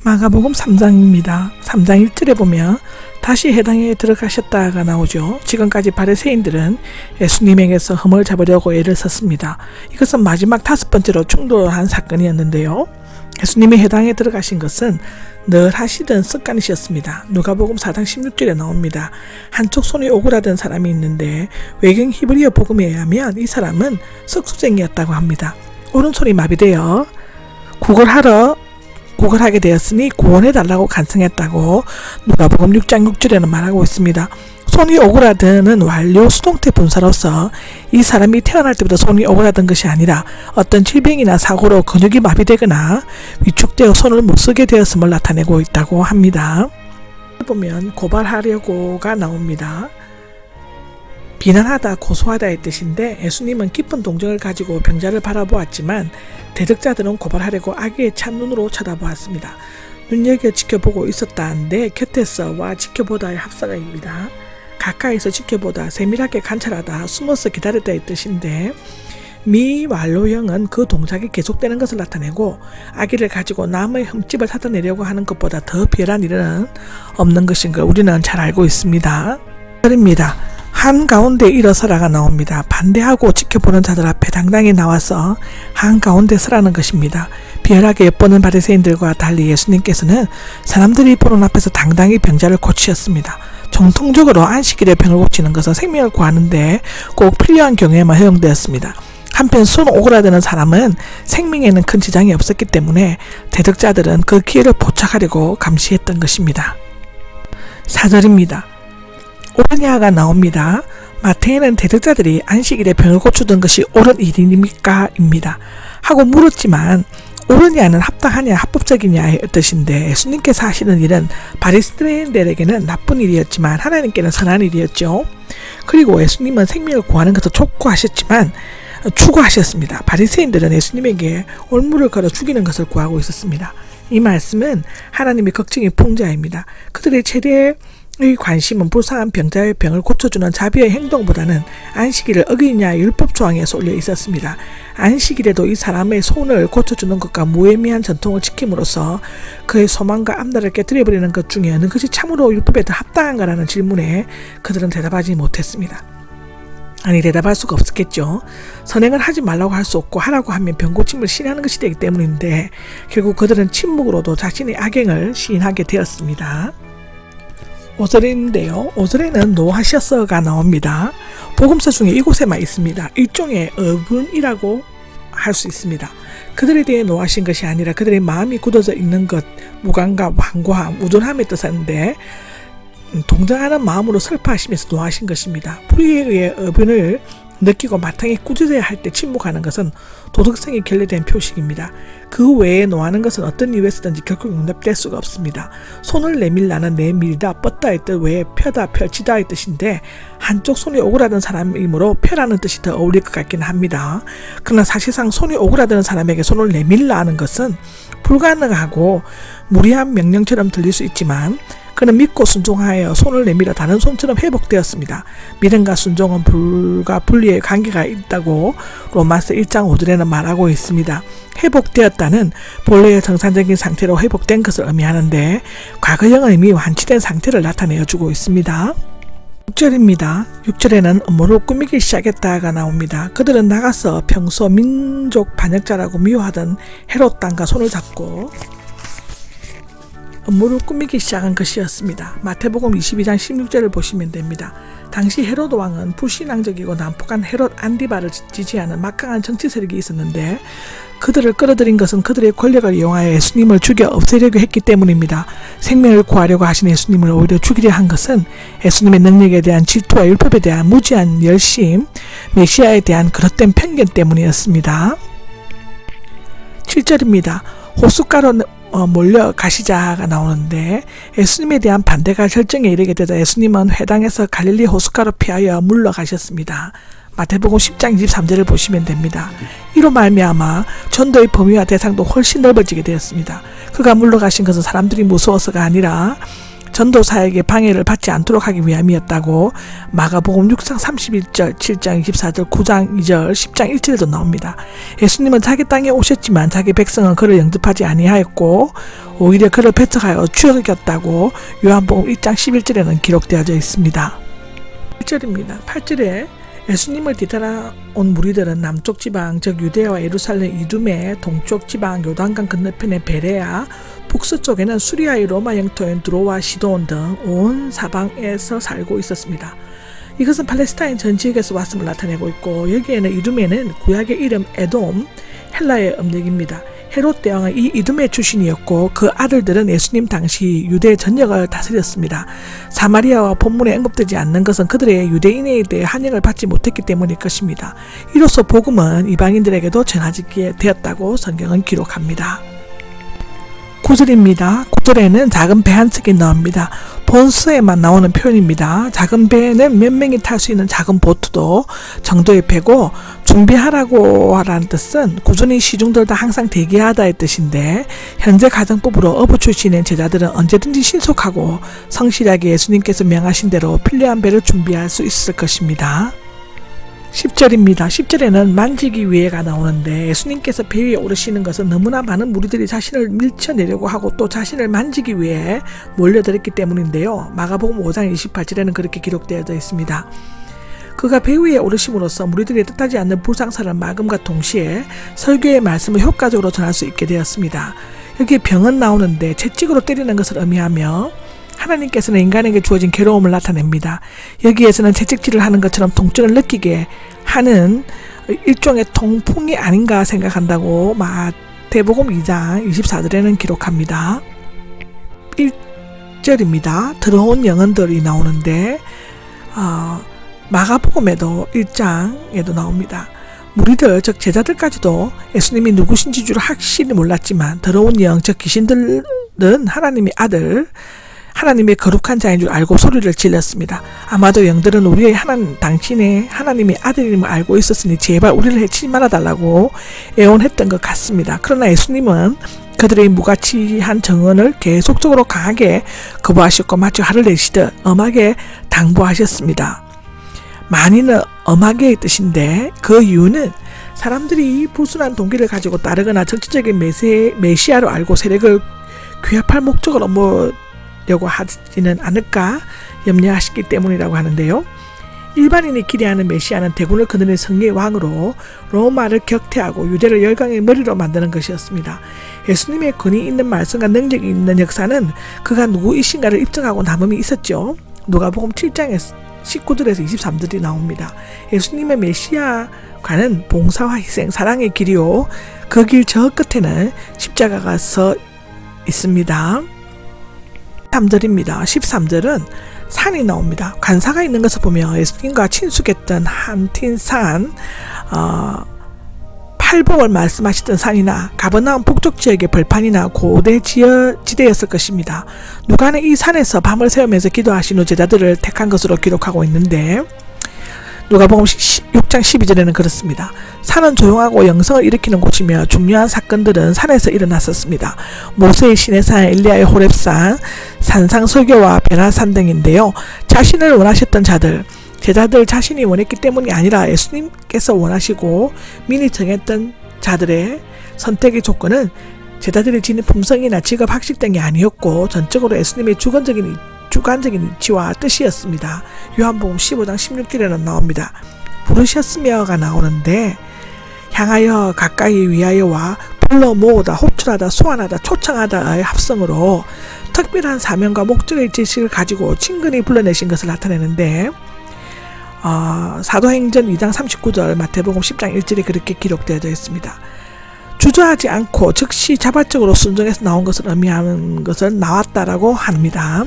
마가복음 3장입니다. 3장 1절에 보면 다시 해당에 들어가셨다가 나오죠. 지금까지 바리새인들은 예수님에게서 흠을 잡으려고 애를 썼습니다. 이것은 마지막 5번째로 충돌한 사건이었는데요. 예수님이 해당에 들어가신 것은 늘 하시던 습관이셨습니다. 누가복음 4장 16절에 나옵니다. 한쪽 손이 오그라든 사람이 있는데 외경 히브리어 복음에 의하면 이 사람은 석수쟁이였다고 합니다. 오른손이 마비되어 구걸하게 되었으니 구원해달라고 간청했다고 누가복음 6장 6절에는 말하고 있습니다. 손이 오그라드는 완료 수동태 분사로서 이 사람이 태어날 때부터 손이 오그라든 것이 아니라 어떤 질병이나 사고로 근육이 마비되거나 위축되어 손을 못 쓰게 되었음을 나타내고 있다고 합니다. 보면 고발하려고가 나옵니다. 비난하다, 고소하다의 뜻인데 예수님은 깊은 동정을 가지고 병자를 바라보았지만 대적자들은 고발하려고 악의 찬 눈으로 쳐다보았습니다. 눈여겨 지켜보고 있었다는데 곁에서와 지켜보다의 합사가입니다. 가까이서 지켜보다, 세밀하게 관찰하다, 숨어서 기다렸다의 뜻인데 미완료형은 그 동작이 계속되는 것을 나타내고 아기를 가지고 남의 흠집을 찾아내려고 하는 것보다 더 비열한 일은 없는 것인 걸 우리는 잘 알고 있습니다. 입니다. 한가운데 일어서라가 나옵니다. 반대하고 지켜보는 자들 앞에 당당히 나와서 한가운데 서라는 것입니다. 비열하게 엿보는 바리새인들과 달리 예수님께서는 사람들이 보는 앞에서 당당히 병자를 고치셨습니다. 정통적으로 안식일에 병을 고치는 것은 생명을 구하는데 꼭 필요한 경우에만 허용되었습니다. 한편 손 오그라드는 사람은 생명에는 큰 지장이 없었기 때문에 대적자들은 그 기회를 포착하려고 감시했던 것입니다. 4절입니다. 옳으냐가 나옵니다. 마태에는 대적자들이 안식일에 병을 고치던 것이 옳은 일입니까? 입니다. 하고 물었지만 옳으냐는 합당하냐 합법적이냐의 뜻인데 예수님께서 하시는 일은 바리새인들에게는 나쁜 일이었지만 하나님께는 선한 일이었죠. 그리고 예수님은 생명을 구하는 것을 추구하셨습니다. 바리새인들은 예수님에게 올무를 걸어 죽이는 것을 구하고 있었습니다. 이 말씀은 하나님의 걱정이 풍자입니다. 그들의 최대의 관심은 불쌍한 병자의 병을 고쳐주는 자비의 행동보다는 안식일을 어기느냐의 율법 조항에 쏠려 있었습니다. 안식일에도 이 사람의 손을 고쳐주는 것과 무의미한 전통을 지킴으로써 그의 소망과 앞날을 깨뜨려버리는 것 중에 어느 것이 참으로 율법에 더 합당한가라는 질문에 그들은 대답하지 못했습니다. 대답할 수가 없었겠죠. 선행을 하지 말라고 할 수 없고 하라고 하면 병고침을 시인하는 것이 되기 때문인데 결국 그들은 침묵으로도 자신의 악행을 시인하게 되었습니다. 5절인데요. 5절에는 노하셨어가 나옵니다. 복음서 중에 이곳에만 있습니다. 일종의 어근이라고 할 수 있습니다. 그들에 대해 노하신 것이 아니라 그들의 마음이 굳어져 있는 것, 무감과 완고함, 우둔함의 뜻인데 동정하는 마음으로 슬퍼하시면서 노하신 것입니다. 불의에 의해 어근을 느끼고 마땅히 꾸짖어야 할 때 침묵하는 것은 도덕성이 결례된 표식입니다. 그 외에 노하는 것은 어떤 이유에서든지 결코 용납될 수가 없습니다. 손을 내밀라는 내밀다, 뻗다의 뜻 외에 펴다, 펼치다의 뜻인데 한쪽 손이 오그라든 사람이므로 펴라는 뜻이 더 어울릴 것 같긴 합니다. 그러나 사실상 손이 오그라드는 사람에게 손을 내밀라 하는 것은 불가능하고 무리한 명령처럼 들릴 수 있지만 그는 믿고 순종하여 손을 내밀어 다른 손처럼 회복되었습니다. 믿음과 순종은 불과 분리의 관계가 있다고 로마서 1장 5절에는 말하고 있습니다. 회복되었다는 본래의 정상적인 상태로 회복된 것을 의미하는데 과거형은 이미 완치된 상태를 나타내어 주고 있습니다. 6절입니다. 6절에는 음모를 꾸미기 시작했다가 나옵니다. 그들은 나가서 평소 민족 반역자라고 미워하던 헤롯 왕과 손을 잡고 음모를 꾸미기 시작한 것이었습니다. 마태복음 22장 16절을 보시면 됩니다. 당시 헤롯 왕은 불신앙적이고 난폭한 헤롯 안디바를 지지하는 막강한 정치 세력이 있었는데 그들을 끌어들인 것은 그들의 권력을 이용하여 예수님을 죽여 없애려고 했기 때문입니다. 생명을 구하려고 하신 예수님을 오히려 죽이려 한 것은 예수님의 능력에 대한 질투와 율법에 대한 무지한 열심, 메시아에 대한 그릇된 편견 때문이었습니다. 7절입니다. 호숫가로 몰려 가시자가 나오는데 예수님에 대한 반대가 절정에 이르게 되자 예수님은 회당에서 갈릴리 호숫가로 피하여 물러가셨습니다. 마태복음 10장 23절을 보시면 됩니다. 이로 말미암아 전도의 범위와 대상도 훨씬 넓어지게 되었습니다. 그가 물러가신 것은 사람들이 무서워서가 아니라 전도사에게 방해를 받지 않도록 하기 위함이었다고 마가복음 6장 31절, 7장 24절, 9장 2절, 10장 1절에도 나옵니다. 예수님은 자기 땅에 오셨지만 자기 백성은 그를 영접하지 아니하였고 오히려 그를 배척하여 죽였다고 요한복음 1장 11절에는 기록되어져 있습니다. 8절입니다. 8절에 예수님을 뒤따라 온 무리들은 남쪽 지방 즉 유대와 예루살렘 이두메, 동쪽 지방 요단강 건너편의 베레아, 북서쪽에는 수리아의 로마 영토인 두로와 시돈 등 온 사방에서 살고 있었습니다. 이것은 팔레스타인 전 지역에서 왔음을 나타내고 있고 여기에는 이두메는 구약의 이름 에돔, 헬라의 음력입니다. 헤롯 대왕은 이 이두메 출신이었고 그 아들들은 예수님 당시 유대 전역을 다스렸습니다. 사마리아와 본문에 언급되지 않는 것은 그들의 유대인에 대해 환영을 받지 못했기 때문일 것입니다. 이로써 복음은 이방인들에게도 전하지게 되었다고 성경은 기록합니다. 9절입니다. 9절에는 작은 배 한 척이 나옵니다. 본서에만 나오는 표현입니다. 작은 배는 몇 명이 탈 수 있는 작은 보트도 정도의 배고 준비하라고 하라는 뜻은 꾸준히 시중들도 항상 대기하다의 뜻인데 현재 가정법으로 어부 출신의 제자들은 언제든지 신속하고 성실하게 예수님께서 명하신 대로 필요한 배를 준비할 수 있을 것입니다. 10절입니다. 10절에는 만지기 위해가 나오는데 예수님께서 배 위에 오르시는 것은 너무나 많은 무리들이 자신을 밀쳐내려고 하고 또 자신을 만지기 위해 몰려들었기 때문인데요. 마가복음 5장 28절에는 그렇게 기록되어져 있습니다. 그가 배 위에 오르심으로써 무리들이 뜻하지 않는 불상사를 막음과 동시에 설교의 말씀을 효과적으로 전할 수 있게 되었습니다. 여기에 병은 나오는데 채찍으로 때리는 것을 의미하며 하나님께서는 인간에게 주어진 괴로움을 나타냅니다. 여기에서는 채찍질을 하는 것처럼 통증을 느끼게 하는 일종의 통풍이 아닌가 생각한다고 마태복음 2장 24절에는 기록합니다. 1절입니다. 더러운 영혼들이 나오는데 마가복음에도 1장에도 나옵니다. 무리들 즉 제자들까지도 예수님이 누구신지 줄 확실히 몰랐지만 더러운 영 즉 귀신들은 하나님의 아들 하나님의 거룩한 자인 줄 알고 소리를 질렀습니다. 아마도 영들은 우리의 당신의 하나님의 아들임을 알고 있었으니 제발 우리를 해치지 말아달라고 애원했던 것 같습니다. 그러나 예수님은 그들의 무가치한 정언을 계속적으로 강하게 거부하셨고 마치 화를 내시듯 엄하게 당부하셨습니다. 많이는 엄하게의 뜻인데 그 이유는 사람들이 불순한 동기를 가지고 따르거나 정치적인 메시아로 알고 세력을 규합할 목적을 려고 하지는 않을까 염려하시기 때문이라고 하는데요. 일반인이 기대하는 메시아는 대군을 거느린 성리의 왕으로 로마를 격퇴하고 유대를 열강의 머리로 만드는 것이었습니다. 예수님의 권위 있는 말씀과 능력이 있는 역사는 그가 누구이신가를 입증하고 남음이 있었죠. 누가복음 7장에서 19절에서 23절이 나옵니다. 예수님의 메시아과는 봉사와 희생, 사랑의 길이요 그 길 저 끝에는 십자가가 서 있습니다. 13절입니다. 13절은 산이 나옵니다. 관사가 있는 것을 보며 예수님과 친숙했던 한틴산, 팔복을 말씀하시던 산이나 가버나움 북쪽 지역의 벌판이나 고대 지대였을 것입니다. 누가는 이 산에서 밤을 새우면서 기도하신 후 제자들을 택한 것으로 기록하고 있는데 누가복음 6장 12절에는 그렇습니다. 산은 조용하고 영성을 일으키는 곳이며 중요한 사건들은 산에서 일어났었습니다. 모세의 시내산, 엘리야의 호렙산, 산상설교와 베라산 등인데요. 자신을 원하셨던 자들, 제자들 자신이 원했기 때문이 아니라 예수님께서 원하시고 미리 정했던 자들의 선택의 조건은 제자들이 지닌 품성이나 직업, 학식 등이 아니었고 전적으로 예수님의 주관적인 위치와 뜻이었습니다. 요한복음 15장 16절에는 나옵니다. 부르셨으며가 나오는데 향하여 가까이 위하여와 불러 모으다, 호출하다, 소환하다, 초청하다의 합성으로 특별한 사명과 목적의 지식을 가지고 친근히 불러내신 것을 나타내는데 사도행전 2장 39절, 마태복음 10장 1절에 그렇게 기록되어져 있습니다. 주저하지 않고 즉시 자발적으로 순종해서 나온 것을 의미하는 것을 나왔다라고 합니다.